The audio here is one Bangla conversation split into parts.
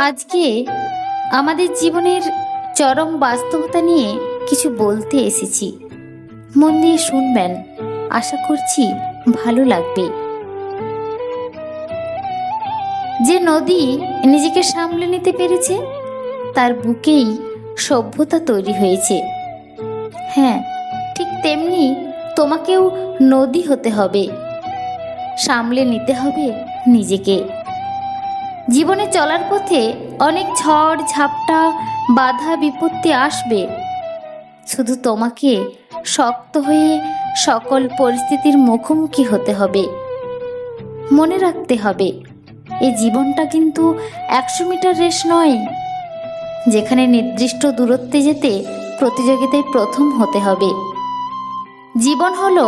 আজকে আমাদের জীবনের চরম বাস্তবতা নিয়ে কিছু বলতে এসেছি। মন দিয়ে শুনবেন, আশা করছি ভালো লাগবে। যে নদী নিজেকে সামলে নিতে পেরেছে তার বুকেই সভ্যতা তৈরি হয়েছে। হ্যাঁ, ঠিক তেমনি তোমাকেও নদী হতে হবে, সামলে নিতে হবে নিজেকে। জীবনে চলার পথে অনেক ঝড় ঝাপটা বাধা বিপত্তি আসবে, শুধু তোমাকে শক্ত হয়ে সকল পরিস্থিতির মুখোমুখি হতে হবে। মনে রাখতে হবে, এই জীবনটা কিন্তু 100 মিটার রেস নয়, যেখানে নির্দিষ্ট দূরত্বে যেতে প্রতিযোগিতায় প্রথম হতে হবে। জীবন হলো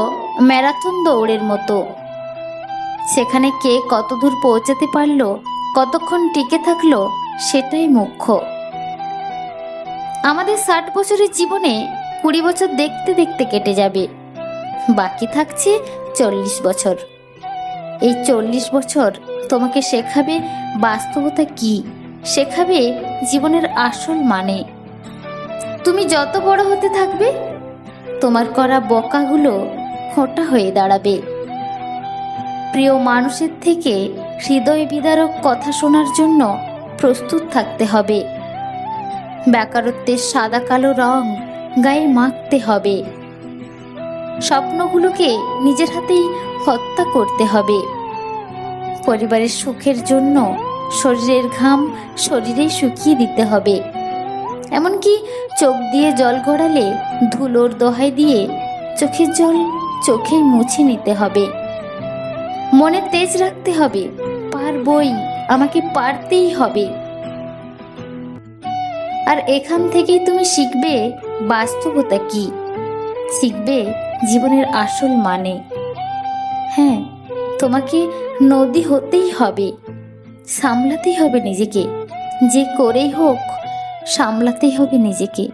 ম্যারাথন দৌড়ের মতো, সেখানে কে কত দূর পৌঁছাতে পারলো, কতক্ষণ টিকে থাকলো, সেটাই মুখ্য। আমাদের 60 বছরের জীবনে 20 বছর দেখতে দেখতে কেটে যাবে, বাকি থাকছে 40 বছর। এই 40 বছর তোমাকে শেখাবে বাস্তবতা কি, শেখাবে জীবনের আসল মানে। তুমি যত বড় হতে থাকবে, তোমার করা বকাগুলো খোঁটা হয়ে দাঁড়াবে। প্রিয় মানুষের থেকে হৃদয় বিদারক কথা শোনার জন্য প্রস্তুত থাকতে হবে। বেকারত্বের সাদা কালো রং গায়ে মাখতে হবে। স্বপ্নগুলোকে নিজের হাতেই হত্যা করতে হবে। পরিবারের সুখের জন্য শরীরের ঘাম শরীরেই শুকিয়ে দিতে হবে। এমনকি চোখ দিয়ে জল গড়ালে ধুলোর দোহাই দিয়ে চোখের জল চোখেই মুছে নিতে হবে। মনে তেজ রাখতে হবে, পারবই, আমাকে পারতেই হবে। আর এখান থেকেই তুমি শিখবে বাস্তবতা কি, শিখবে জীবনের আসল মানে। হ্যাঁ, তোমাকে নদী হতেই হবে, সামলাতেই হবে নিজেকে, যে করেই হোক সামলাতেই হবে নিজেকে।